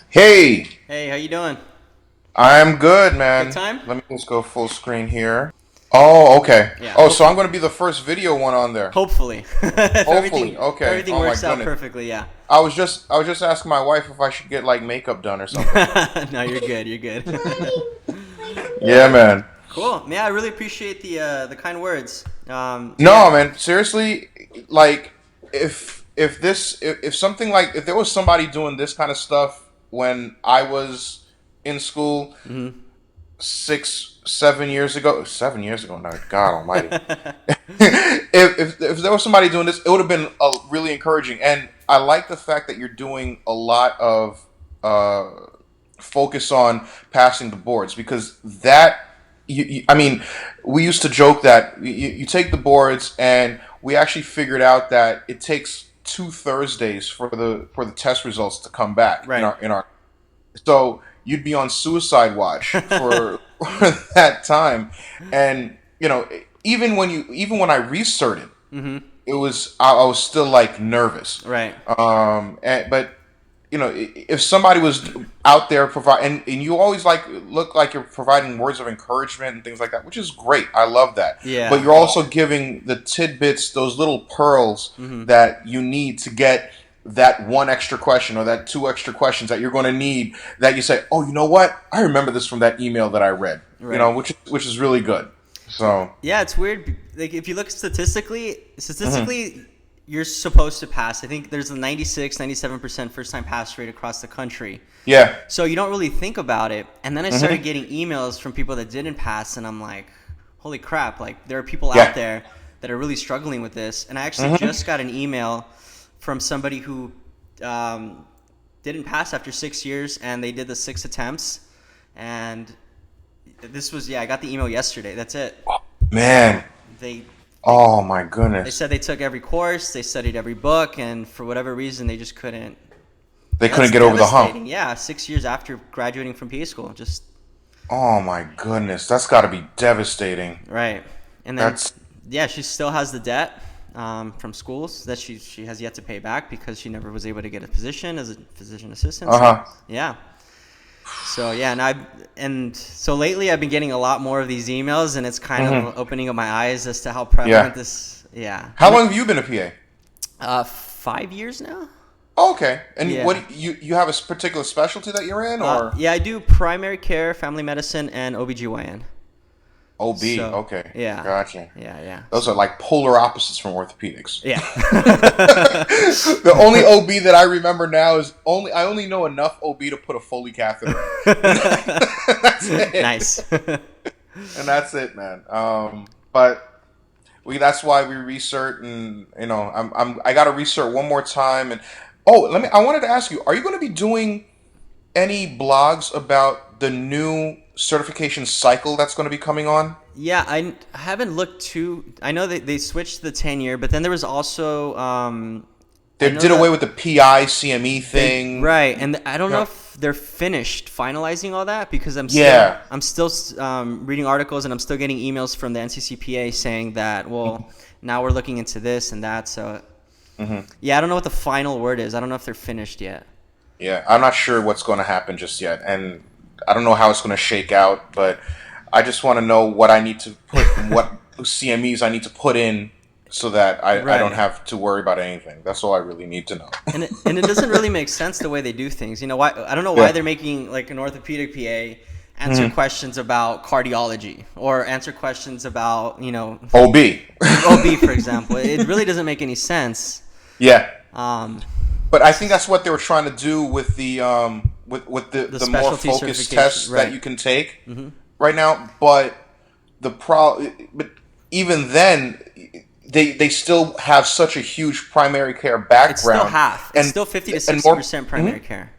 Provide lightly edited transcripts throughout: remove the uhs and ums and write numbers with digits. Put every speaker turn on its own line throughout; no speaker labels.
Hey,
Hey, how you doing?
I'm good,
Good
man.
time?
Let me just go full screen here. Oh, okay.
Yeah,
Oh, so I'm
hopefully.
going to be the first video one on there.
Hopefully. if
Hopefully.
everything if
Okay.
everything
Oh my
works out
goodness.
perfectly, yeah.
I was just asking my wife if I should get like makeup done or something.
No, you're good. You're good.
Yeah, man.
Cool. Yeah, I really appreciate the kind words. So
No,
yeah.
man. Seriously, like if something like if there was somebody doing this kind of stuff when I was in school,
Hmm.
7 years ago. 7 years ago now, God Almighty. If there was somebody doing this, it would have been really encouraging. And I like the fact that you're doing a lot of uh, focus on passing the boards because I mean, we used to joke that you take the boards, and we actually figured out that it takes 2 Thursdays for the test results to come back
Right.
in our so you'd be on suicide watch for, for that time, and even when I restarted,
Hmm.
I was still like nervous.
Right.
But if somebody was out there provide and you always like look like you're providing words of encouragement and things like that, which is great. I love that. But
Yeah.
you're also giving the tidbits, those little pearls
Hmm.
that you need to get that one extra question or that two extra questions that you're going to need, that you say, oh, you know what, I remember this from that email that I read,
Right.
which is really good. So
Yeah, it's weird. Like if you look
mhm.
statistically, you're supposed to pass. I think there's a 96, 97% first time pass rate across the country.
Yeah.
So you don't really think about it. And then I started
Hmm.
getting emails from people that didn't pass, and I'm like, holy crap, like there are people out
Yeah.
there that are really struggling with this. And I actually
Hmm.
just got an email from somebody who um, didn't pass after 6 years, and they did the 6 attempts. And this was, yeah, I got the email yesterday. That's it.
Man.
They, they,
Oh my
they
goodness.
said they took every course, they studied every book, and for whatever reason, they just couldn't.
They
That's
couldn't get over the hump.
devastating. Yeah, 6 years after graduating from PA school, just
Oh my goodness, that's got to be devastating.
right. And then,
That's
yeah, she still has the debt from schools that she has yet to pay back because she never was able to get a position as a physician assistant.
uh
So
huh.
yeah. So yeah, and so lately I've been getting a lot more of these emails, and it's kind
Hmm.
of opening up my eyes as to how
Yeah.
prevalent this. Yeah.
How long have you been a PA?
5 years now.
Oh, okay. And
Yeah.
what you have a particular specialty that you're in, or
Yeah, I do primary care, family medicine, and OBGYN.
OB?
So
Okay,
yeah,
gotcha.
yeah, yeah.
Those are like polar opposites from orthopedics.
Yeah.
The only OB that I remember now is I only know enough OB to put a Foley catheter in. That's it.
Nice.
And that's it, man. But that's why we research, and I got to research one more time. And oh, I wanted to ask you, are you going to be doing any blogs about the new certification cycle that's going to be coming on?
Yeah, I haven't looked too. I know they switched to the 10 year, but then there was also I
They
know
did away
that
with the PI CME
they
thing.
right, and I don't know
Yeah.
if they're finished finalizing all that because
Yeah.
I'm still reading articles, and I'm still getting emails from the NCCPA saying that, well, now we're looking into this and that. So
Hmm.
yeah, I don't know what the final word is. I don't know if they're finished yet.
Yeah, I'm not sure what's going to happen just yet, and I don't know how it's going to shake out. But I just want to know what I need to put, what CMEs I need to put in, so that I don't
Right.
have to worry about anything. That's all I really need to know.
And it doesn't really make sense the way they do things. You know why? I don't know why
Yeah.
they're making like an orthopedic PA answer
Hmm.
questions about cardiology or answer questions about
OB.
OB, for example. It really doesn't make any sense.
Yeah.
Um,
But I think that's what they were trying to do with the with
the
the more
specialty
focused
certification,
tests that
right?
you can take
Hmm.
right now. But even then, they still have such a huge primary care
It's still
background,
half. It's
and
still 50 to
and
60
more.
percent
Mhm.
primary care.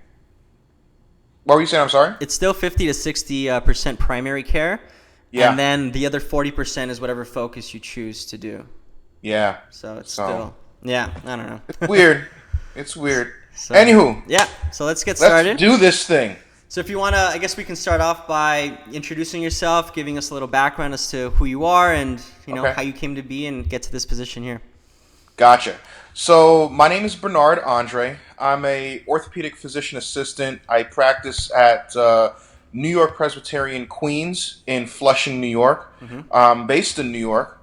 What were you saying? I'm sorry.
It's still 50 to 60% primary care,
Yeah,
and then the other 40% is whatever focus you choose to do.
yeah.
So it's
So
still, yeah, I don't know.
it's weird. It's weird.
So
Anywho,
yeah, so let's get
let's
started.
do this thing.
So if you want to, I guess we can start off by introducing yourself, giving us a little background as to who you are and
Okay.
how you came to be and get to this position here.
Gotcha. So my name is Bernard Andre. I'm a orthopedic physician assistant. I practice at New York Presbyterian Queens in Flushing, New York.
Mm-hmm.
I'm based in New York,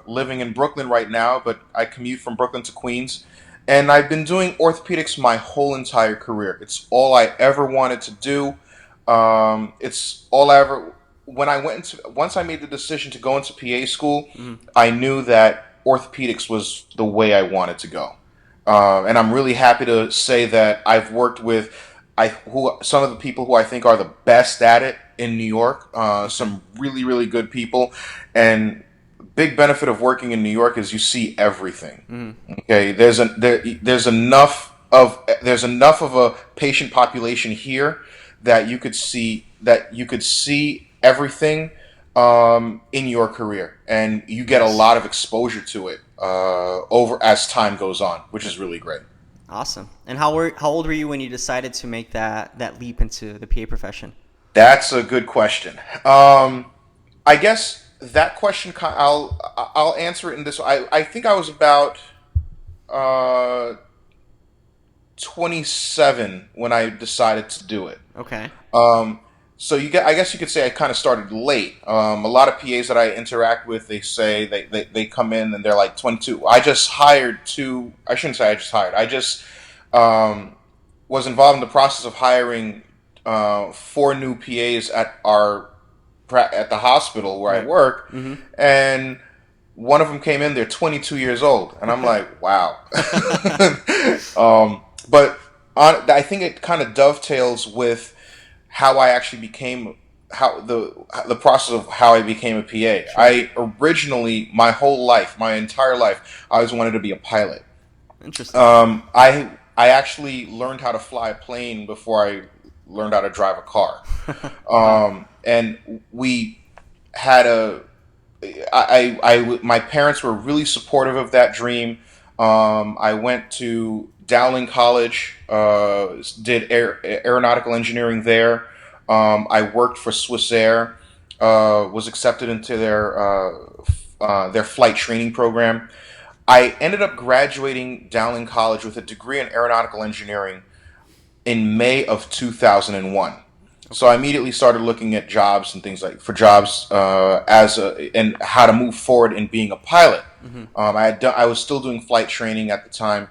living in Brooklyn right now, but I commute from Brooklyn to Queens. And I've been doing orthopedics my whole entire career. It's all I ever wanted to do. It's all I ever. When I went into once I made the decision to go into PA school,
Mm-hmm.
I knew that orthopedics was the way I wanted to go, and I'm really happy to say that I've worked with some of the people who I think are the best at it in New York.
Okay.
Some really really good people, and big benefit of working in New York is you see everything.
Mm-hmm.
Okay, there's enough of a patient population here that you could see everything in your career, and you get a
Nice.
lot of exposure to it over as time goes on, which is really great.
Awesome. And how old were you when you decided to make that leap into the PA profession?
That's a good question. I guess that question I'll answer it in this. I think I was about uh, 27 when I decided to do it.
Okay.
Um, so I guess you could say I kind of started late. A lot of PAs that I interact with, they say they come in and they're like 22. I just hired two. I shouldn't say I just hired. I just um, was involved in the process of hiring four new PAs at the hospital where I
Right.
work,
Mm-hmm.
and one of them came in. They're 22 years old, and I'm like, wow. But I think it kind of dovetails with how I actually became how the process of how I became a PA.
Sure.
I originally my whole life, my entire life, I always wanted to be a pilot.
Interesting.
I actually learned how to fly a plane before I learned how to drive a car.
Wow.
And we had my parents were really supportive of that dream. I went to Dowling College, did aeronautical engineering there. I worked for Swiss Air, was accepted into their flight training program. I ended up graduating Dowling College with a degree in aeronautical engineering in May of 2001. So I
Okay.
immediately started looking at jobs and things like for jobs and how to move forward in being a pilot.
Mm-hmm.
I was still doing flight training at the time.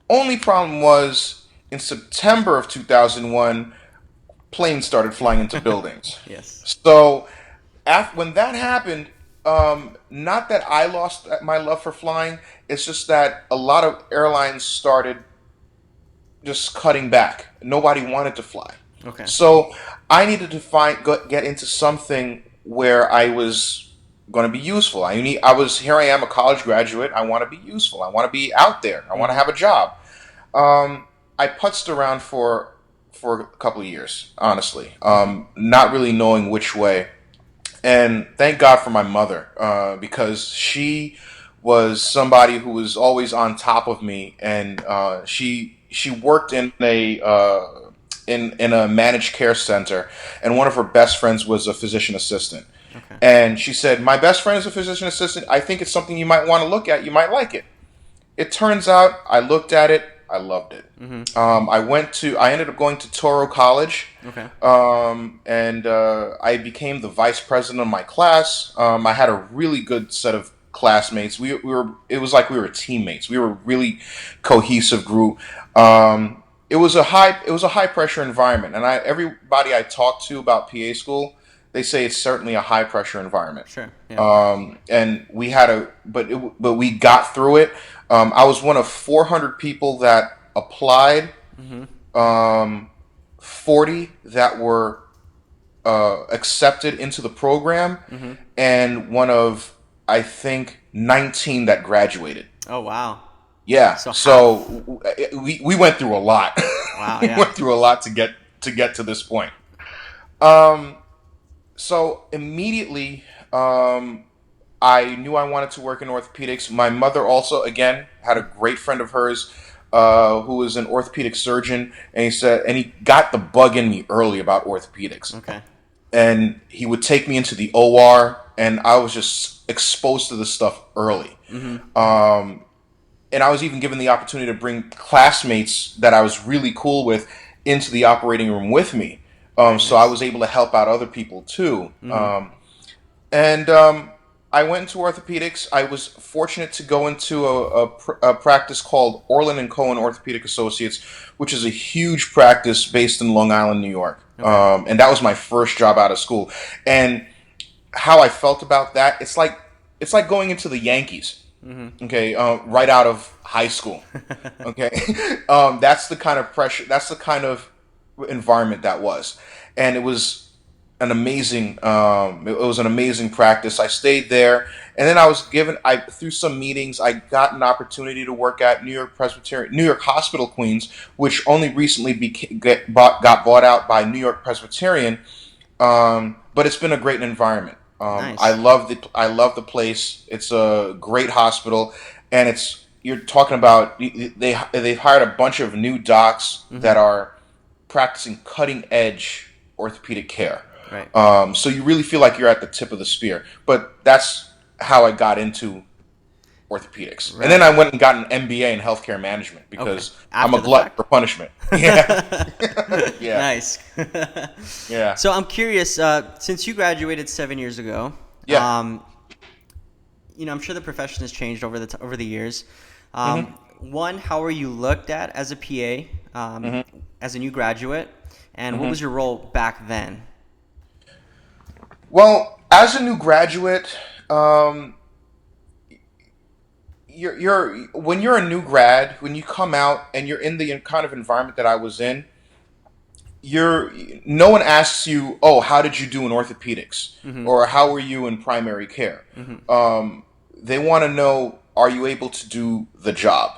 Only problem was in September of 2001, planes started flying into buildings.
Yes.
So when that happened, not that I lost my love for flying, it's just that a lot of airlines started just cutting back. Nobody wanted to fly.
Okay.
So I needed to get into something where I was going to be useful. Here I am a college graduate. I want to be useful. I want to be out there. I want to
Mm-hmm.
have a job. I putzed around for a couple of years, honestly,
Mm-hmm.
not really knowing which way. And thank God for my mother, because she was somebody who was always on top of me, and she worked in a managed care center, and one of her best friends was a physician assistant.
Okay.
And she said, "My best friend is a physician assistant. I think it's something you might want to look at. You might like it." It turns out I looked at it. I loved it.
Mm-hmm.
I ended up going to Toro College,
Okay.
and I became the vice president of my class. I had a really good set of classmates. It was like we were teammates. We were a really cohesive group. It was a high pressure environment, and everybody I talked to about PA school, they say it's certainly a high pressure environment.
Sure. Yeah.
And we had but we got through it. I was one of 400 people that applied,
Mm-hmm.
40 that were accepted into the program,
Mm-hmm.
and one of, I think, 19 that graduated.
Oh wow.
Yeah,
So
so
half.
we went through a lot.
Wow.
We
Yeah.
went through a lot to get to this point. Um, so immediately, I knew I wanted to work in orthopedics. My mother also, again, had a great friend of hers who was an orthopedic surgeon, and he got the bug in me early about orthopedics,
Okay.
and he would take me into the OR, and I was just exposed to this stuff early.
Mm-hmm.
and I was even given the opportunity to bring classmates that I was really cool with into the operating room with me.
Very
So I
nice.
was able to help out other people too.
Mm-hmm.
And I went into orthopedics. I was fortunate to go into a practice called Orland and Cohen Orthopedic Associates, which is a huge practice based in Long Island, New York.
Okay.
And that was my first job out of school. And how I felt about that, it's like going into the Yankees.
Mm-hmm.
Okay, right out of high school. Okay, that's the kind of pressure. That's the kind of environment that was, and it was an amazing. It was an amazing practice. I stayed there, and then I was given. I through some meetings, I got an opportunity to work at New York Hospital Queens, which only recently got bought out by New York Presbyterian. But it's been a great environment.
Nice.
I love the place. It's a great hospital, and it's you're talking about they've hired a bunch of new docs
Mm-hmm.
that are practicing cutting edge orthopedic care.
Right.
So you really feel like you're at the tip of the spear. But that's how I got into orthopedics, and then
Right.
I went and got an MBA in healthcare management
Okay.
because I'm a
After the
glutton
fact.
for punishment. Yeah, yeah,
Nice.
yeah,
So I'm curious, since you graduated 7 years ago,
yeah.
um, I'm sure the profession has changed over the years.
hmm
One, how were you looked at as a PA,
hmm
as a new graduate, and what
hmm
was your role back then?
Well, as a new graduate, um, you're when you're a new grad, when you come out and you're in the kind of environment that I was in, you're no one asks you, "Oh, how did you do in orthopedics?"
Mm-hmm.
or "How were you in primary care?"
Mm-hmm.
They want to know, "Are you able to do the job?"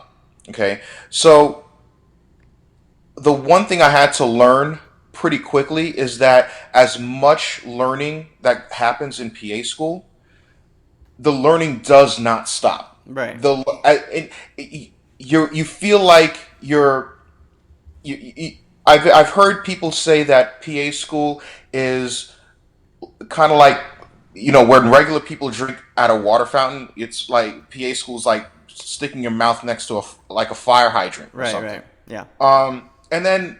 Okay, so the one thing I had to learn pretty quickly is that as much learning that happens in PA school, the learning does not stop.
Right.
You feel like you I've heard people say that PA school is kind of like when regular people drink at a water fountain, it's like PA school's like sticking your mouth next to like a fire hydrant or
Right.
something.
Right. Yeah.
And then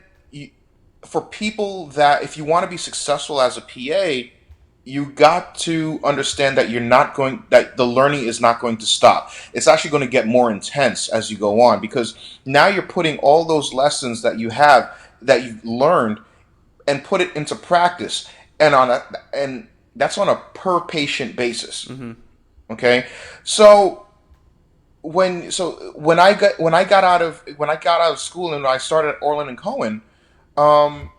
for people that if you want to be successful as a PA, you got to understand that that the learning is not going to stop. It's actually going to get more intense as you go on because now you're putting all those lessons that you've learned and put it into practice and that's on a per patient basis.
Mm-hmm.
Okay, so when I got out of school and I started at Orland and Cohen, um,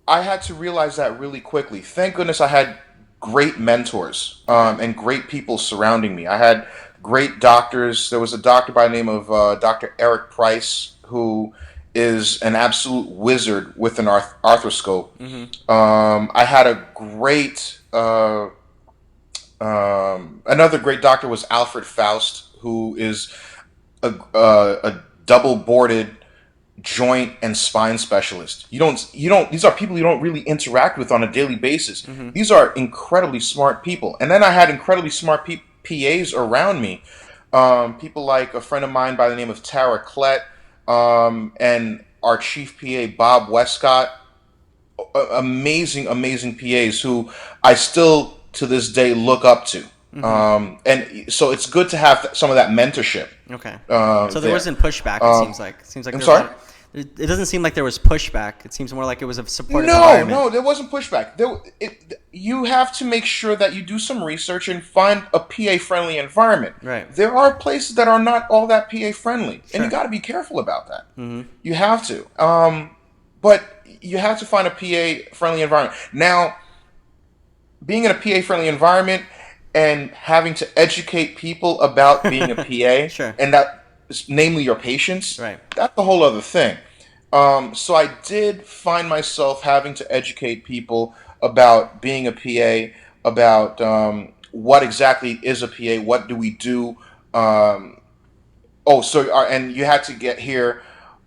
I had to realize that really quickly. Thank goodness I had great mentors
Okay.
and great people surrounding me. I had great doctors. There was a doctor by the name of Dr. Eric Price who is an absolute wizard with an arthroscope.
Mm-hmm.
I had a great another great doctor was Alfred Faust, who is a double boarded joint and spine specialist. You don't these are people you don't really interact with on a daily basis.
Mm-hmm.
These are incredibly smart people. And then I had incredibly smart PAs around me. People like a friend of mine by the name of Tara Klett, and our chief PA Bob Westcott. Amazing PAs who I still to this day look up to.
Mm-hmm.
And so it's good to have some of that mentorship
Okay. So there
there.
wasn't pushback. It
Um,
seems like. It seems like
I'm
there was a
sorry.
lot. It doesn't seem like there was pushback. It seems more like it was a supportive
No,
environment.
no, there wasn't pushback. You have to make sure that you do some research and find a PA friendly environment.
Right.
There are places that are not all that PA friendly, and you
Sure.
got to be careful about that.
Mm-hmm.
You have to. But you have to find a PA friendly environment. Now, being in a PA friendly environment and having to educate people about being a PA
Sure.
and that namely your patients,
Right.
that's a whole other thing. So I did find myself having to educate people about being a PA, about what exactly is a PA, what do we do. And you had to get here.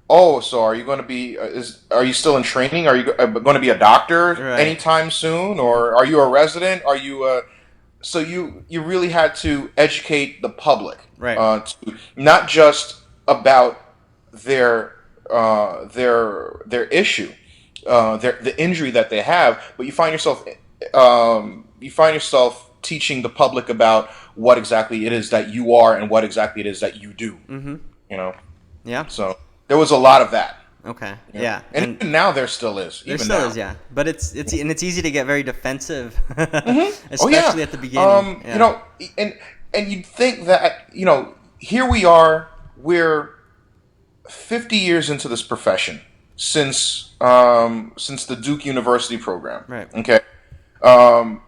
Oh, so are you going to be? Are you still in training? Are you going to be a doctor
Right.
anytime soon,
Mm-hmm.
or are you a resident? Are you a so you really had to educate the public,
Right.
not just about their their issue, the injury that they have, but you find yourself teaching the public about what exactly it is that you are and what exactly it is that you do.
Mm-hmm.
You know,
Yeah.
so there was a lot of that.
Okay.
You know?
Yeah.
And
And
even now there still is.
there
Even
still
now.
is, yeah. But it's easy to get very defensive,
Oh yeah.
especially at the beginning.
You
Yeah.
know, and you'd think that here we are. We're 50 years into this profession since the Duke University program.
Right.
Okay, um,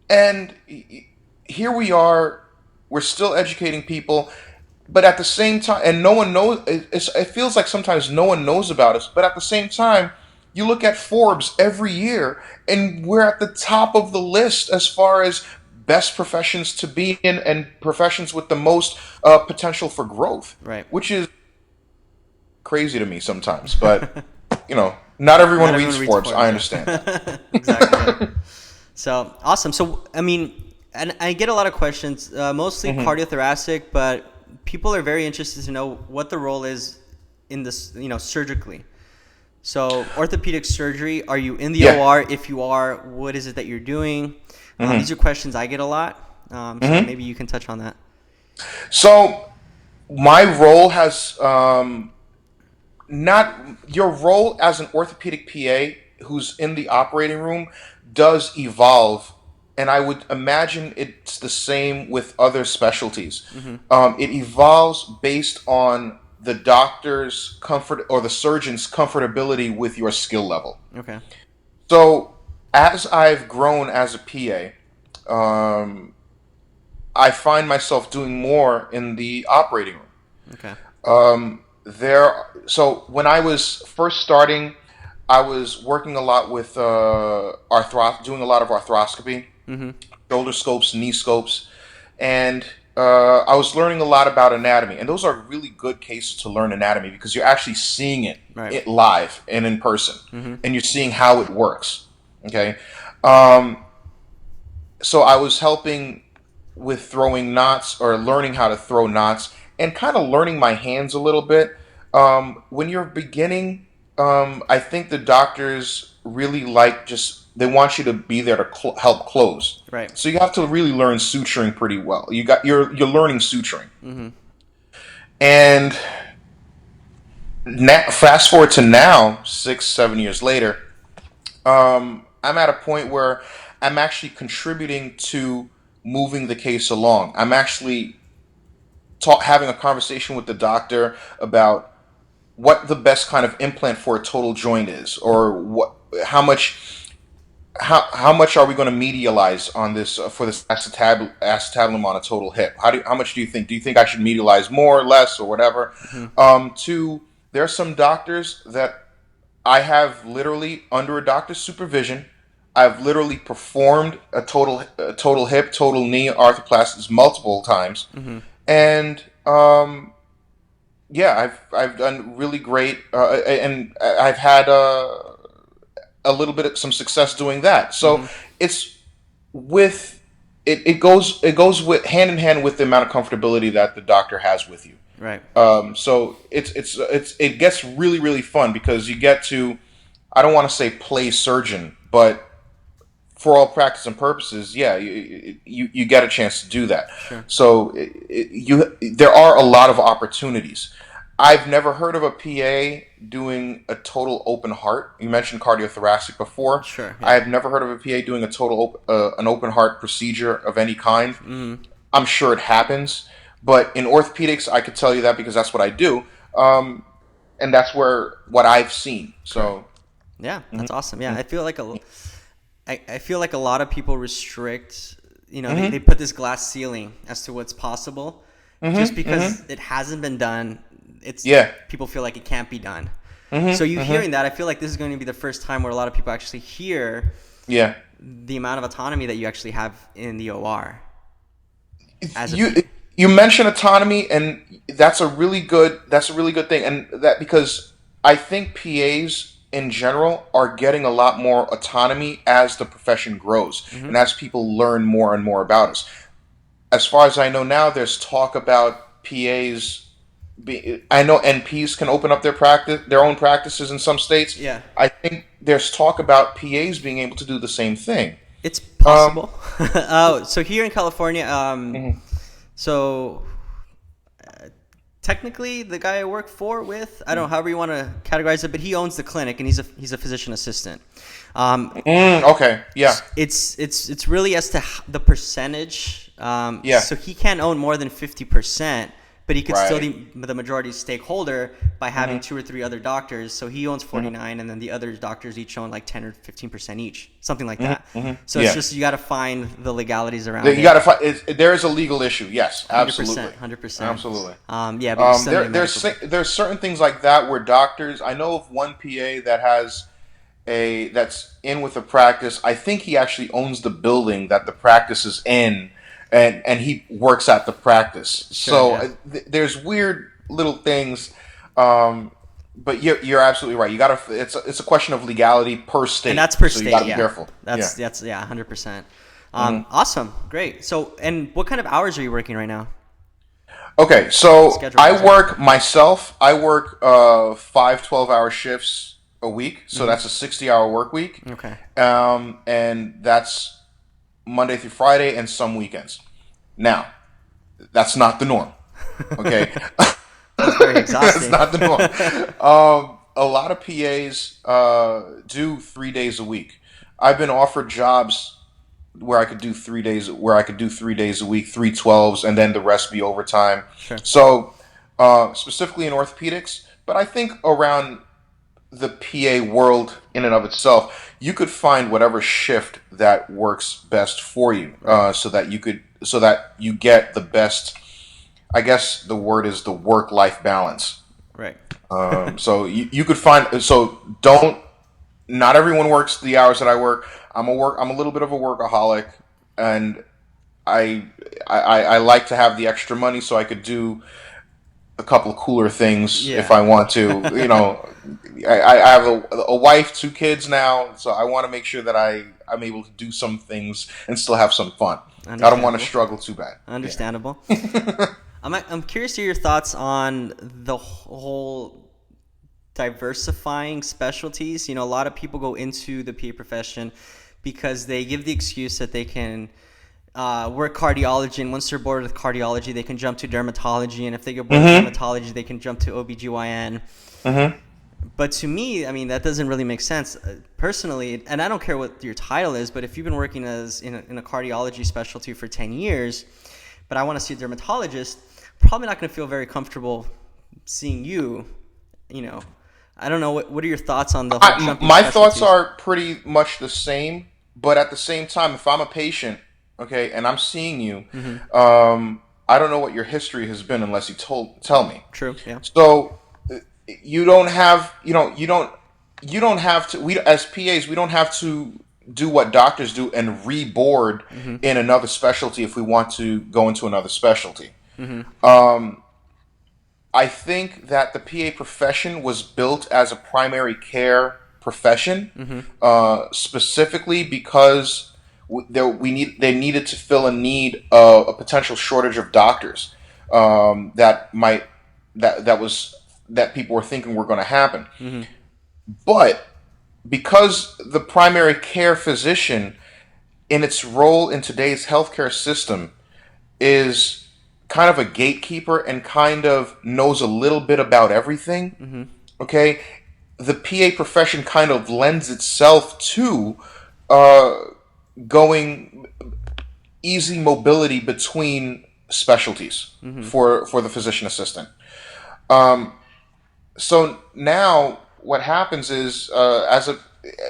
and here we are. We're still educating people, but at the same time, and no one knows. It feels like sometimes no one knows about us. But at the same time, you look at Forbes every year, and we're at the top of the list as far as best professions to be in and professions with the most potential for growth,
Right.
which is crazy to me sometimes. But not everyone
Not
reads
everyone reads
Forbes. I
Forbes,
understand that.
yeah. Exactly. Yeah. So awesome. So I mean, and I get a lot of questions, mostly cardiothoracic, but people are very interested to know what the role is in this, surgically. So orthopedic surgery, are you in the
Yeah.
OR? If you are, what is it that you're doing? These are questions I get a lot. So maybe you can touch on that.
So my role has not your role as an orthopedic PA who's in the operating room does evolve, and I would imagine it's the same with other specialties. It evolves based on the doctor's comfort or the surgeon's comfortability with your skill level.
Okay.
So as I've grown as a PA, I find myself doing more in the operating room.
Okay.
So when I was first starting, I was working a lot with doing a lot of arthroscopy,
Mm-hmm.
shoulder scopes, knee scopes, and I was learning a lot about anatomy. And those are really good cases to learn anatomy because you're actually seeing
Right.
it live and in person,
Mm-hmm.
and you're seeing how it works. Okay, um, so I was helping with throwing knots or learning how to throw knots and kind of learning my hands a little bit. When you're beginning, I think the doctors really like just they want you to be there to help close.
Right.
So you have to really learn suturing pretty well. You're learning suturing,
Mm-hmm.
and fast forward to now, 6 7 years later, I'm at a point where I'm actually contributing to moving the case along. I'm actually having a conversation with the doctor about what the best kind of implant for a total joint is, or how much, how much are we going to medialize on this for this acetabulum on a total hip? How much do you think? Do you think I should medialize more, less, or whatever?
Mm-hmm.
To There are some doctors that I have literally under a doctor's supervision. I've literally performed a total hip, total knee arthroplasties multiple times,
Mm-hmm.
and yeah, I've done really great, and I've had a little bit of some success doing that. So
Mm-hmm.
it's with it goes with hand in hand with the amount of comfortability that the doctor has with you.
Right.
So it gets really really fun because you get to, I don't want to say play surgeon, but for all practice and purposes, yeah, you get a chance to do that.
Sure.
So there are a lot of opportunities. I've never heard of a PA doing a total open heart. You mentioned cardiothoracic before.
Sure.
I
Yeah.
have never heard of a PA doing a an open heart procedure of any kind.
Mm-hmm.
I'm sure it happens, but in orthopedics, I could tell you that because that's what I do, and that's what I've seen.
Correct.
So.
Yeah,
Mhm,
that's awesome. Yeah, I feel like a lot of people restrict, they put this glass ceiling as to what's possible just because it hasn't been done. It's
yeah.
people feel like it can't be done. So you hearing that, I feel like this is going to be the first time where a lot of people actually hear
Yeah.
the amount of autonomy that you actually have in the OR as a
you you mentioned autonomy, and that's a really good thing, and that because I think PAs in general are getting a lot more autonomy as the profession grows
Mm-hmm.
and as people learn more and more about us. As far as I know now, there's talk about PAs. I know NPs can open up their own practices in some states.
Yeah.
I think there's talk about PAs being able to do the same thing.
It's
Um,
possible. So here in California,
mhm,
so technically the guy I work for with, I don't know, however you want to categorize it, but he owns the clinic and he's a physician assistant.
okay, yeah,
It's really as to the percentage.
yeah,
So he can't own more than 50%, but he could still
right.
be the majority stakeholder by having
Hmm.
two or three other doctors. So he owns 49, and then the other doctors each own like 10 or 15% each, something like that. So it's
Yeah,
just you got to find the legalities around
you
it.
got to find. There is a legal issue. Yes,
100%,
absolutely,
100%.
absolutely.
Yeah, but you still need a
There's
medical.
there's certain things like that where doctors. I know of one PA that has that's in with a practice. I think he actually owns the building that the practice is in, and he works at the practice.
Sure,
So
yeah.
there's weird little things, um, but you're absolutely right. You gotta. It's a question of legality per
And
state,
that's per
so you
state,
gotta be
yeah.
careful. Yeah.
That's yeah, 100%.
Hmm.
Awesome, great. So, and what kind of hours are you working right now,
Okay, so
schedule wise?
I work myself. I work 5 12-hour shifts a week, so that's a 60-hour work week,
Okay,
and that's Monday through Friday and some weekends. Now, that's not the norm. Okay,
sounds very
that's
exhausting.
not the norm. A lot of PAs do 3 days a week. I've been offered jobs where I could do 3 days, where I could do 3 days a week, 3 12s, and then the rest be overtime.
Sure.
So, specifically in orthopedics, but I think around the PA world in and of itself, you could find whatever shift that works best for you,
Right.
so that you get the best. I guess the word is the work life balance.
Right.
So you could find so don't not everyone works the hours that I work. I'm a little bit of a workaholic, and I I like to have the extra money so I could do a couple of cooler things if
Yeah.
I want to. I have a wife, 2 kids now, so I want to make sure that I'm able to do some things and still have some fun. I don't want to
Understandable.
struggle too bad. Yeah.
Understandable. I'm curious to your thoughts on the whole diversifying specialties. You know, a lot of people go into the PA profession because they give the excuse that they can work cardiology, and once they're bored with cardiology, they can jump to dermatology, and if they get bored with
Mm-hmm.
dermatology, they can jump to OBGYN.
Mm-hmm.
But to me, I mean, that doesn't really make sense personally. And I don't care what your title is, but if you've been working as in a cardiology specialty for 10 years, but I want to see a dermatologist, probably not going to feel very comfortable seeing you. You know, I don't know. What are your thoughts on the whole jumping
My thoughts
specialties?
are pretty much the same, but at the same time, if I'm a patient, okay, and I'm seeing you, I don't know what your history has been unless you tell me.
True. Yeah.
So you don't have, you don't have to. We as PAs, we don't have to do what doctors do and reboard in another specialty if we want to go into another specialty. I think that the PA profession was built as a primary care profession, specifically because they needed to fill a need, a potential shortage of doctors, that might that was that people were thinking were going to happen. But because the primary care physician, in its role in today's healthcare system, is kind of a gatekeeper and kind of knows a little bit about everything. Okay, the PA profession kind of lends itself to uh, going easy mobility between specialties for the physician assistant. So now what happens is,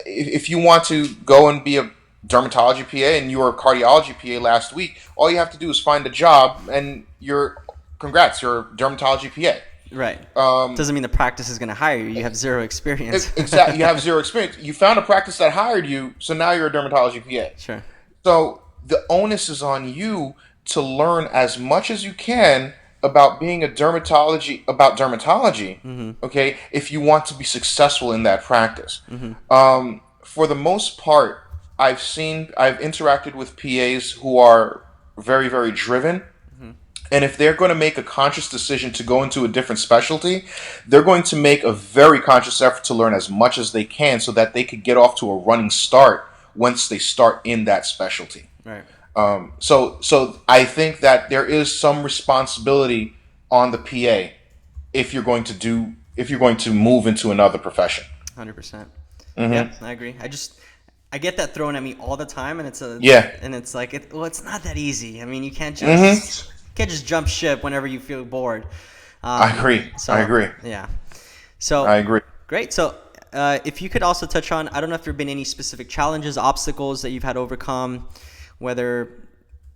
if you want to go and be a dermatology PA and you were a cardiology PA last week, all you have to do is find a job and you're a dermatology PA.
Right. Doesn't mean the practice is going to hire you. You have zero experience.
Exactly. You have zero experience. You found a practice that hired you, so now you're a dermatology PA.
Sure.
So the onus is on you to learn as much as you can about being a dermatology,
Mm-hmm.
okay, if you want to be successful in that practice.
Mm-hmm.
For the most part, I've interacted with PAs who are very, very driven.
Mm-hmm.
And if they're going to make a conscious decision to go into a different specialty, they're going to make a very conscious effort to learn as much as they can so that they could get off to a running start once they start in that specialty.
Right.
So I think that there is some responsibility on the PA if you're going to move into another profession.
100%. Yeah,
Hmm.
I agree. I get that thrown at me all the time, and
Yeah.
it's like well, it's not that easy. I mean,
Hmm.
you can't just jump ship whenever you feel bored.
I agree. I
So
agree.
yeah. So
I agree.
great. So if you could also touch on, I don't know if there have been any specific challenges, obstacles that you've had to overcome, whether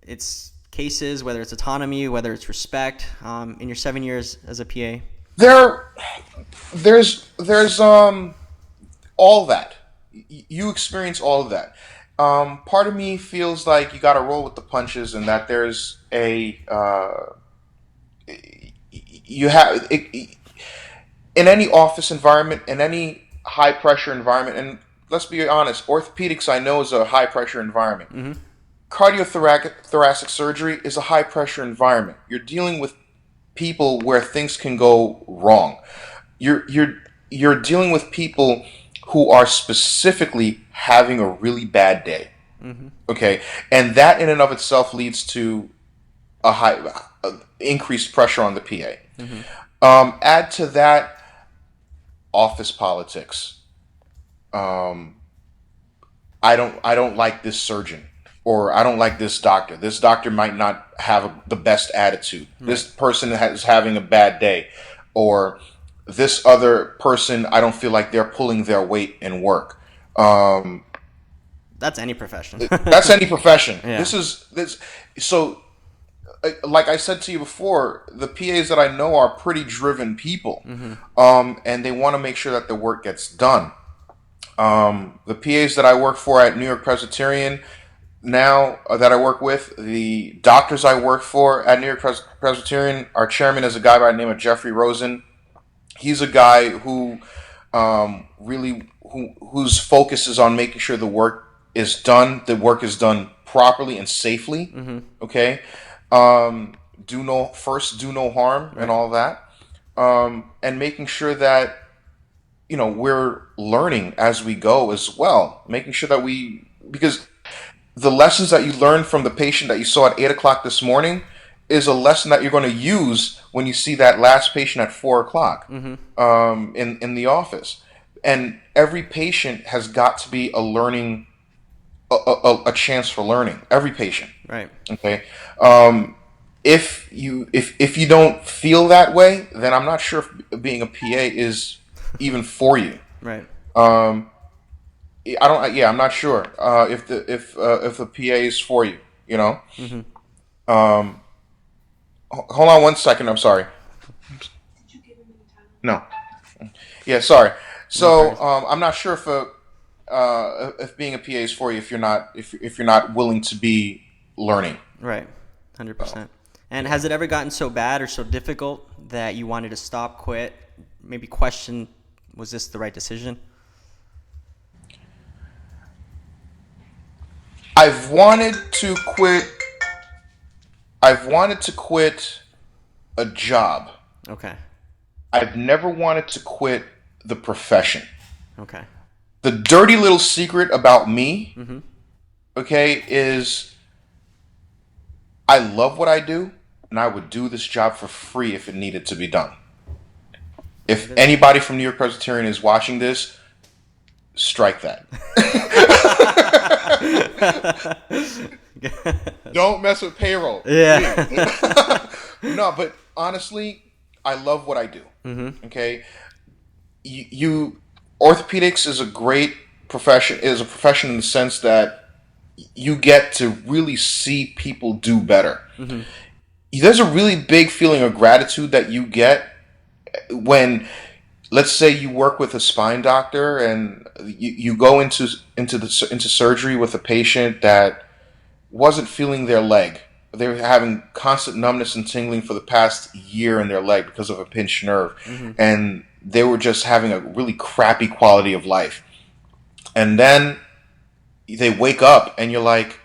it's cases, whether it's autonomy, whether it's respect, in your 7 years as a PA.
There, there's all that. You experience all of that. Part of me feels like you got to roll with the punches, and that there's a you have in any office environment, in any high pressure environment, and let's be honest, orthopedics I know is a high pressure environment.
Mm-hmm.
Cardiothoracic surgery is a high pressure environment. You're dealing with people where things can go wrong. You're dealing with people who are specifically having a really bad day.
Mm-hmm.
Okay, and that in and of itself leads to a high increased pressure on the PA.
Mm-hmm.
Add to that office politics. Um, I don't like this surgeon, or I don't like this doctor. This doctor might not have the best attitude.
Right.
This person is having a bad day, or this other person, I don't feel like they're pulling their weight in work. Um,
That's any profession.
that's any profession.
Yeah.
This. So, like I said to you before, the PAs that I know are pretty driven people,
Mm-hmm.
and they want to make sure that the work gets done. The PAs that I work for at New York Presbyterian now, that I work with, the doctors I work for at New York Presbyterian, our chairman is a guy by the name of Jeffrey Rosen. He's a guy who whose focus is on making sure the work is done properly and safely.
Mm-hmm.
Okay, do no harm and
Right.
all that, and making sure that we're learning as we go as well, making sure that because the lessons that you learned from the patient that you saw at 8 o'clock this morning is a lesson that you're going to use when you see that last patient at 4 o'clock,
Mm-hmm.
in the office. And every patient has got to be a chance for learning. Every patient.
Right.
Okay. If you don't feel that way, then I'm not sure if being a PA is even for you.
Right.
Um, I don't. Yeah, I'm not sure if the PA is for you. You know.
Mm-hmm.
Um, Hold on one second. I'm sorry. No. Yeah, sorry.
No
So
worries.
I'm not sure if being a PA is for you if you're not willing to be learning.
Right. 100%. And has it ever gotten so bad or so difficult that you wanted to stop, quit, maybe question, was this the right decision?
I've wanted to quit. I've wanted to quit a job.
Okay.
I've never wanted to quit the profession.
Okay.
The dirty little secret about me,
Mm-hmm.
okay, is I love what I do, and I would do this job for free if it needed to be done.
There it
If
is.
anybody from New York Presbyterian is watching this, strike that. Don't mess with payroll,
Yeah.
please. No, but honestly, I love what I do.
Mm-hmm.
Okay, you orthopedics is a great profession. Is a profession in the sense that you get to really see people do better.
Mm-hmm.
There's a really big feeling of gratitude that you get when, let's say, you work with a spine doctor and you go into surgery with a patient that wasn't feeling their leg. they were having constant numbness and tingling for the past year in their leg because of a pinched nerve,
Mm-hmm.
and they were just having a really crappy quality of life. And then they wake up, and you're like,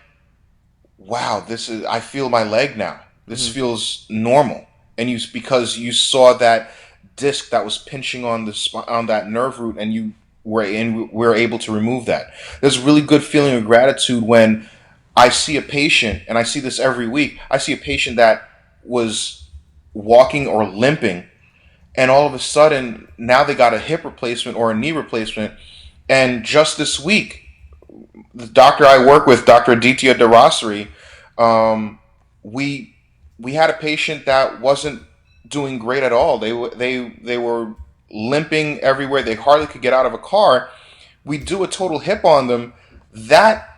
"Wow, this is. I feel my leg now. This
Mm-hmm.
feels normal." And you because you saw that disc that was pinching on on that nerve root, and were able to remove that. There's a really good feeling of gratitude when I see a patient, and I see this every week. I see a patient that was walking or limping, and all of a sudden now they got a hip replacement or a knee replacement. And just this week, the doctor I work with, Dr. Aditya Darasari, um, we we had a patient that wasn't doing great at all. They were limping everywhere. They hardly could get out of a car. We do a total hip on them that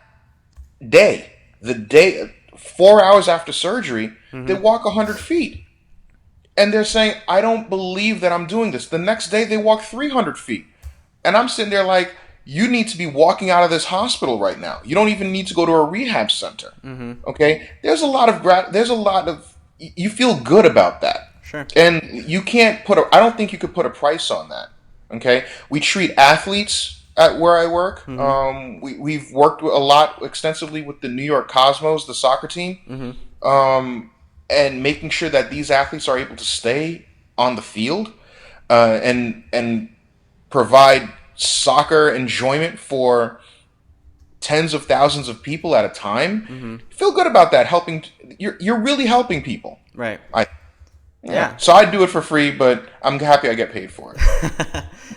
day. The day 4 hours after surgery, they
Mm-hmm.
walk 100 feet, and they're saying, "I don't believe that I'm doing this." The next day, they walk 300 feet, and I'm sitting there like, "You need to be walking out of this hospital right now. You don't even need to go to a rehab center."
Mm-hmm.
Okay, there's a lot of you feel good about that,
Sure.
and you can't put a. I don't think you could put a price on that. Okay, we treat athletes at where I work.
Mm-hmm.
We've worked a lot extensively with the New York Cosmos, the soccer team,
Mm-hmm.
um, and making sure that these athletes are able to stay on the field, and provide soccer enjoyment for tens of thousands of people at a time.
Mm-hmm.
Feel good about that. Helping you're really helping people.
Right.
I Yeah.
Yeah.
So I do it for free, but I'm happy I get paid for it.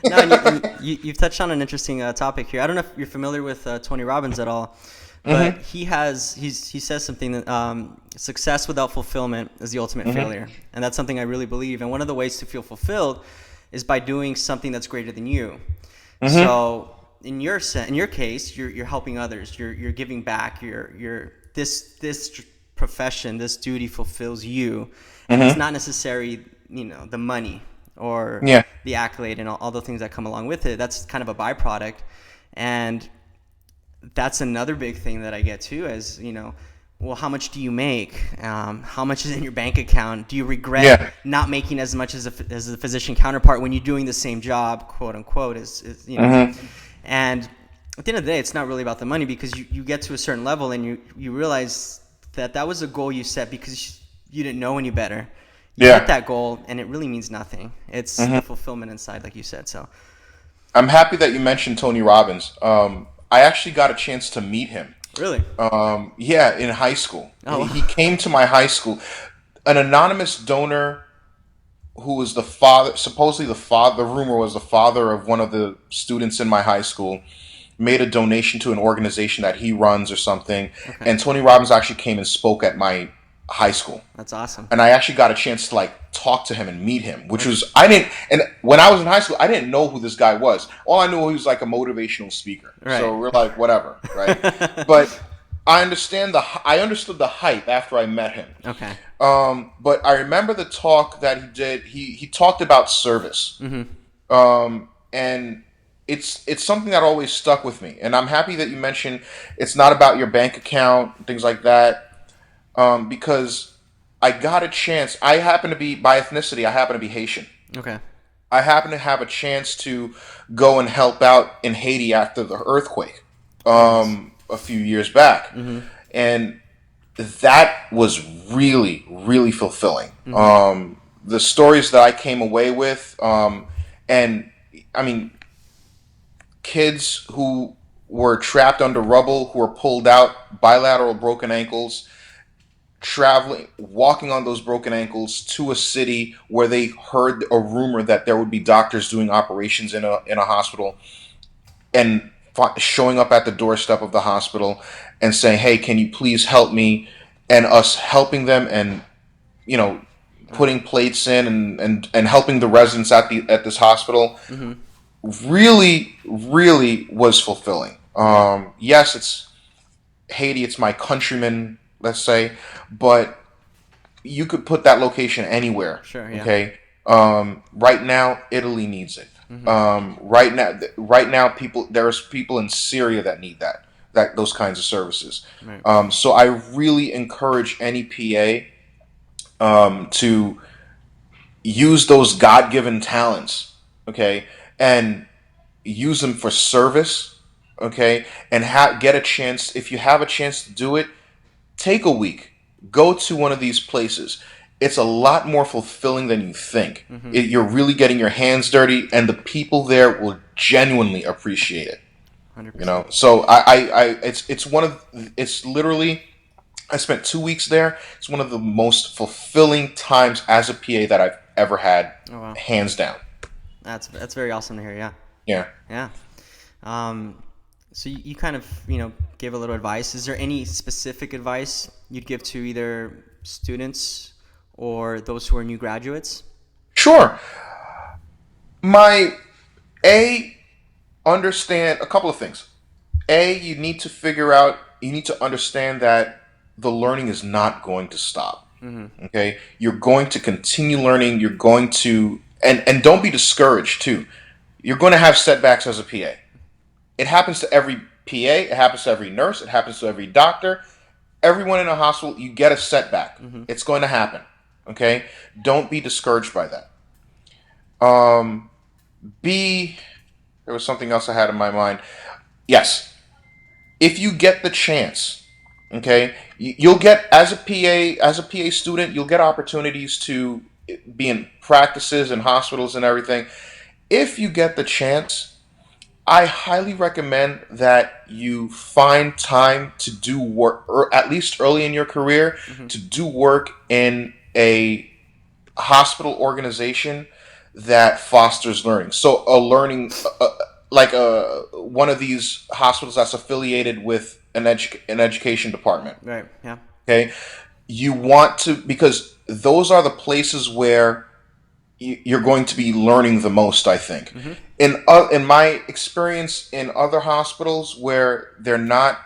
No, you've touched on an interesting topic here. I don't know if you're familiar with Tony Robbins at all, but
Mm-hmm.
he says something that success without fulfillment is the ultimate
Mm-hmm.
failure, and that's something I really believe. And one of the ways to feel fulfilled is by doing something that's greater than you.
Mm-hmm.
So in your case, you're helping others. You're giving back. You're this profession, this duty fulfills you, and it's
Mm-hmm.
not necessarily the money or
Yeah.
the accolade and all the things that come along with it. That's kind of a byproduct, and that's another big thing that I get too. Is well, how much do you make? How much is in your bank account? Do you regret
Yeah.
not making as much as a physician counterpart when you're doing the same job, quote unquote?
Mm-hmm.
And at the end of the day, it's not really about the money, because you get to a certain level and you realize that was a goal you set because you didn't know any better. You hit
Yeah.
that goal and it really means nothing. It's the
Mm-hmm.
fulfillment inside, like you said. So,
I'm happy that you mentioned Tony Robbins. I actually got a chance to meet him.
really,
Yeah, in high school.
oh,
He came to my high school. An anonymous donor who was the father, supposedly the father, the rumor was the father of one of the students in my high school, made a donation to an organization that he runs or something.
okay,
And Tony Robbins actually came and spoke at my high school.
that's awesome.
And I actually got a chance to talk to him and meet him, which was I didn't. And when I was in high school, I didn't know who this guy was. All I knew he was like a motivational speaker.
Right.
So we're like, whatever, right? But I understood the hype after I met him.
Okay.
But I remember the talk that he did. He talked about service,
Mm-hmm.
and it's something that always stuck with me. And I'm happy that you mentioned it's not about your bank account, things like that, because I got a chance. I happen to be by ethnicity. I happen to be Haitian.
Okay.
I happen to have a chance to go and help out in Haiti after the earthquake
Nice.
a few years back,
Mm-hmm.
and that was really, really fulfilling.
Mm-hmm.
The stories that I came away with, and I mean, kids who were trapped under rubble, who were pulled out, bilateral broken ankles, traveling, walking on those broken ankles to a city where they heard a rumor that there would be doctors doing operations in a hospital, and showing up at the doorstep of the hospital and saying, "Hey, can you please help me?" And us helping them, and you know, putting plates in, and helping the residents at this hospital
Mm-hmm.
really, really was fulfilling.
Right.
Yes, it's Haiti, it's my countrymen, let's say, but you could put that location anywhere.
Sure. Yeah.
Okay. Right now, Italy needs it.
Mm-hmm.
Right now, there's people in Syria that need that. those kinds of services.
Right.
So I really encourage any PA to use those God-given talents, okay, and use them for service, okay, and get a chance. If you have a chance to do it, take a week, go to one of these places. It's a lot more fulfilling than you think.
Mm-hmm.
You're really getting your hands dirty, and the people there will genuinely appreciate it. You
100%.
know, so it's one of it's literally I spent 2 weeks there. It's one of the most fulfilling times as a PA that I've ever had,
Oh wow.
hands down.
That's very awesome to hear. Yeah.
Yeah.
Yeah. Um, so you kind of, gave a little advice. Is there any specific advice you'd give to either students or those who are new graduates?
Sure. My A, understand a couple of things. A, you need to understand that the learning is not going to stop.
Mm-hmm.
Okay? You're going to continue learning. You're going to, and don't be discouraged too. You're going to have setbacks as a PA. It happens to every PA, it happens to every nurse, it happens to every doctor. Everyone in a hospital, you get a setback.
Mm-hmm.
It's going to happen. Okay? Don't be discouraged by that. Um, B, there was something else I had in my mind. Yes, if you get the chance, okay, you'll get as a PA student, you'll get opportunities to be in practices and hospitals and everything. If you get the chance, I highly recommend that you find time to do work, or at least early in your career,
Mm-hmm.
to do work in a hospital organization that fosters learning. So a learning, like one of these hospitals that's affiliated with an education department.
Right. Yeah.
Okay, you want to, because those are the places where you're going to be learning the most. I think,
Mm-hmm.
in my experience in other hospitals where they're not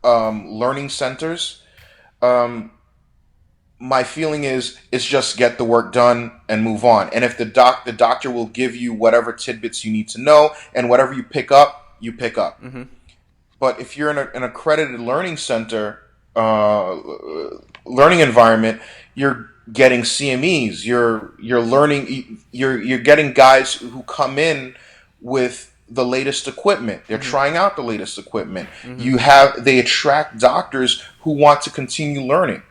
learning centers, um, my feeling is it's just get the work done and move on. And if the doctor will give you whatever tidbits you need to know, and whatever you pick up, you pick up.
Mm-hmm.
But if you're in an accredited learning center, uh, learning environment, you're getting CMEs. You're learning. You're getting guys who come in with the latest equipment. They're
Mm-hmm.
trying out the latest equipment.
Mm-hmm.
They attract doctors who want to continue learning.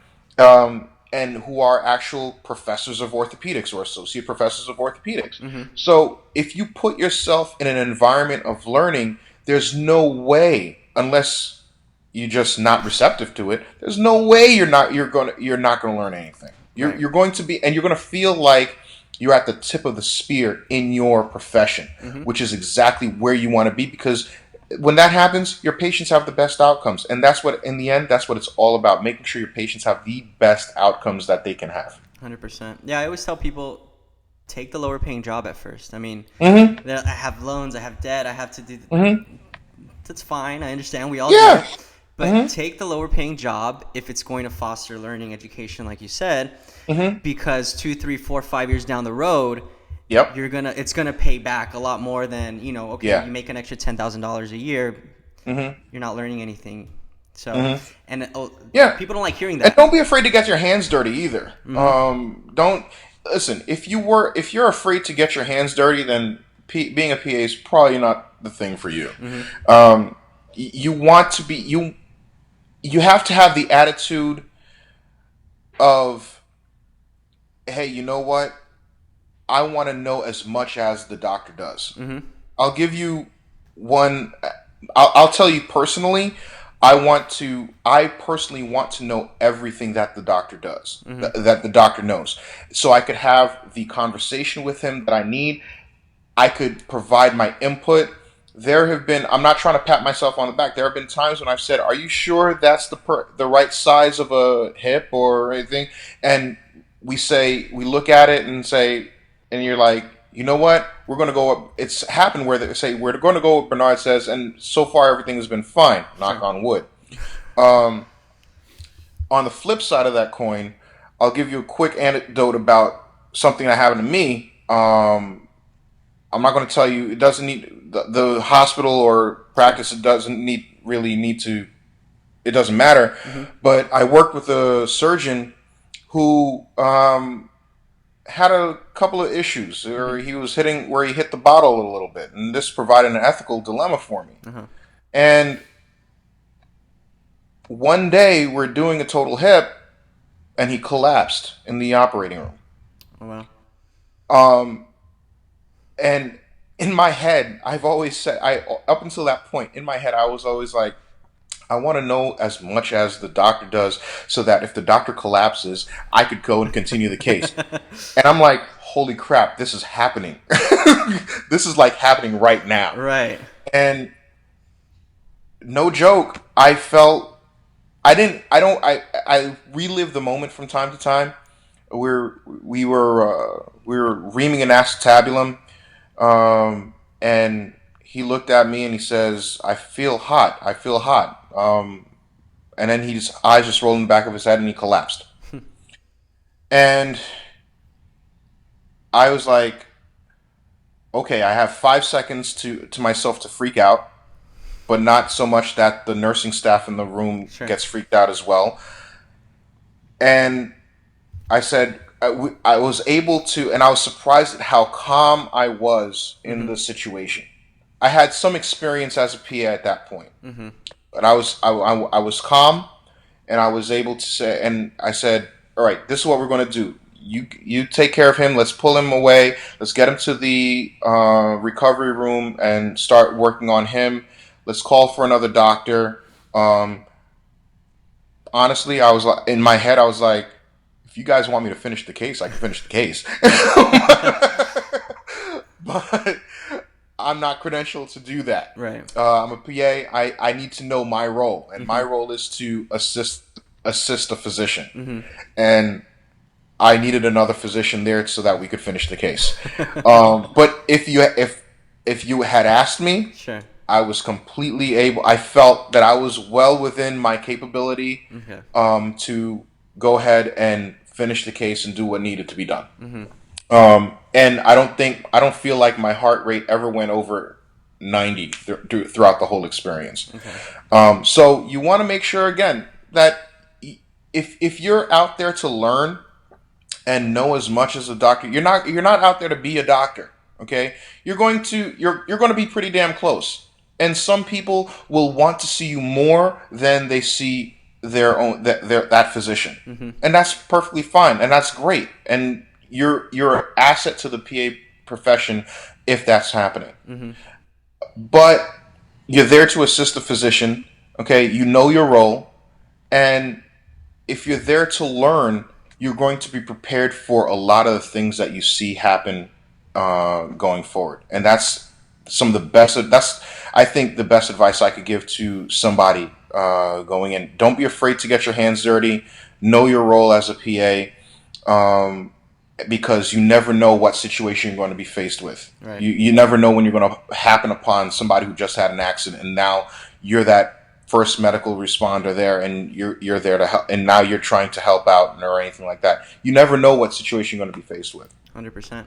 And who are actual professors of orthopedics or associate professors of orthopedics.
Mm-hmm.
So if you put yourself in an environment of learning, there's no way, unless you're just not receptive to it, there's no way you're not gonna learn anything.
Right.
You're going to be, and you're gonna feel like you're at the tip of the spear in your profession,
Mm-hmm.
which is exactly where you want to be, because when that happens, your patients have the best outcomes, and that's what, in the end, that's what it's all about: making sure your patients have the best outcomes that they can have.
100%. Yeah, I always tell people take the lower paying job at first. I mean,
Mm-hmm.
I have loans, I have debt, I have to do.
Mm-hmm.
That's fine. I understand. We all
Yeah.
do. But
Mm-hmm.
take the lower paying job if it's going to foster learning, education, like you said,
Mm-hmm.
because 2, 3, 4, 5 years down the road,
Yep.
it's gonna pay back a lot more than, okay,
Yeah.
you make an extra $10,000 a year,
Mm-hmm.
you're not learning anything. So,
Mm-hmm.
and
Yeah.
people don't like hearing
And
that.
don't be afraid to get your hands dirty either.
Mm-hmm.
Don't listen. If you're afraid to get your hands dirty, then being a PA is probably not the thing for you.
Mm-hmm.
You want to be you. You have to have the attitude of, hey, you know what? I want to know as much as the doctor does.
Mm-hmm.
I'll give you one. I'll tell you personally. I personally want to know everything that the doctor does,
Mm-hmm.
that the doctor knows, so I could have the conversation with him that I need. I could provide my input. I'm not trying to pat myself on the back. There have been times when I've said, "Are you sure that's the right size of a hip or anything?" And we look at it and say, and you're like, you know what? We're going to go up. It's happened where they say we're going to go. What Bernard says, and so far everything has been fine. Knock
Sure.
on wood. Um, on the flip side of that coin, I'll give you a quick anecdote about something that happened to me. I'm not going to tell you. It doesn't need the hospital or
Sure.
practice. It doesn't need to. It doesn't matter.
Mm-hmm.
But I worked with a surgeon who had a couple of issues,
Mm-hmm.
or he was hitting where he hit the bottle a little bit, and this provided an ethical dilemma for me.
Uh-huh.
And one day we're doing a total hip, and he collapsed in the operating room.
Oh wow.
Um, and in my head, I've always said, I up until that point in my head, I was always like, I want to know as much as the doctor does, so that if the doctor collapses, I could go and continue the case. And I'm like, holy crap, this is happening. This is like happening right now.
Right.
And no joke, I felt I relive the moment from time to time. We were reaming an acetabulum, and he looked at me and he says, "I feel hot. I feel hot." And then his eyes just rolled in the back of his head and he collapsed. And I was like, "Okay, I have 5 seconds to myself to freak out, but not so much that the nursing staff in the room
Sure.
gets freaked out as well." And I said, I was able to, and I was surprised at how calm I was in
Mm-hmm.
the situation. I had some experience as a PA at that point,
Mm-hmm.
but I was calm, and I was able to say, and I said, all right, this is what we're going to do. You take care of him. Let's pull him away. Let's get him to the recovery room and start working on him. Let's call for another doctor. Um, Honestly, I was like, in my head, I was like, if you guys want me to finish the case, I can finish the case. But I'm not credentialed to do that.
Right.
I'm a PA. I need to know my role, and my
Mm-hmm.
role is to assist a physician.
Mm-hmm.
And I needed another physician there so that we could finish the case. But if you had asked me,
Sure.
I was completely able. I felt that I was well within my capability
Okay.
to go ahead and finish the case and do what needed to be done.
Mm-hmm.
And I don't feel like my heart rate ever went over 90 throughout the whole experience.
Okay.
So you want to make sure again that if you're out there to learn and know as much as a doctor, you're not out there to be a doctor. Okay, you're going to be pretty damn close. And some people will want to see you more than they see that physician,
Mm-hmm.
and that's perfectly fine, and that's great, and you're an asset to the PA profession if that's happening.
Mm-hmm.
But you're there to assist the physician. Okay, you know your role, and if you're there to learn, you're going to be prepared for a lot of the things that you see happen going forward, and that's some of the best. That's I think the best advice I could give to somebody going in. Don't be afraid to get your hands dirty. Know your role as a PA, because you never know what situation you're going to be faced with.
Right.
You never know when you're going to happen upon somebody who just had an accident, and now you're that first medical responder there, and you're there to help, and now you're trying to help out or anything like that. You never know what situation you're going to be faced with.
100%.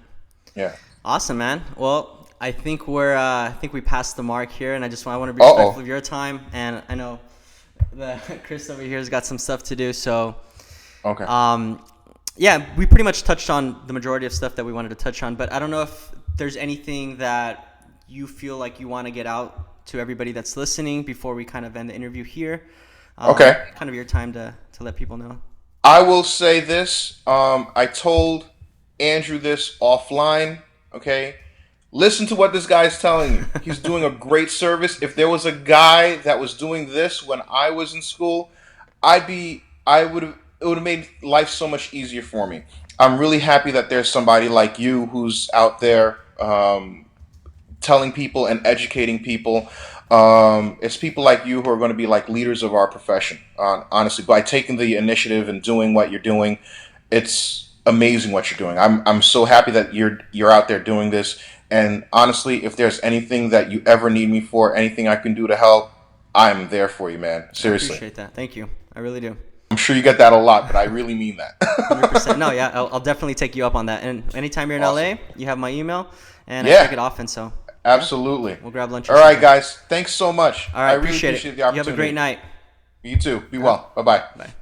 Yeah.
Awesome, man. Well, I think we passed the mark here, and I want to be
Uh
respectful
oh.
of your time, and I know that Chris over here has got some stuff to do, so
Okay.
um, yeah, we pretty much touched on the majority of stuff that we wanted to touch on, but I don't know if there's anything that you feel like you want to get out to everybody that's listening before we kind of end the interview here.
Okay.
Kind of your time to let people know.
I will say this. I told Andrew this offline. Okay. Listen to what this guy's telling you. He's doing a great service. If there was a guy that was doing this when I was in school, I would have, it would have made life so much easier for me. I'm really happy that there's somebody like you who's out there telling people and educating people. It's people like you who are going to be like leaders of our profession. Honestly, by taking the initiative and doing what you're doing, it's amazing what you're doing. I'm so happy that you're out there doing this. And honestly, if there's anything that you ever need me for, anything I can do to help, I'm there for you, man.
I
Seriously.
appreciate that. Thank you. I really do.
I'm sure you get that a lot, but I really mean that.
100%. No, yeah, I'll definitely take you up on that. And anytime you're in
Awesome.
LA, you have my email, and I check
Yeah,
it often. So yeah,
absolutely.
we'll grab lunch
All
or
right,
something.
guys. Thanks so much.
All
I
right,
really
appreciate
appreciate
it.
the
You have a great
opportunity.
night.
You too. Be
Uh,
well. Bye bye.
Bye.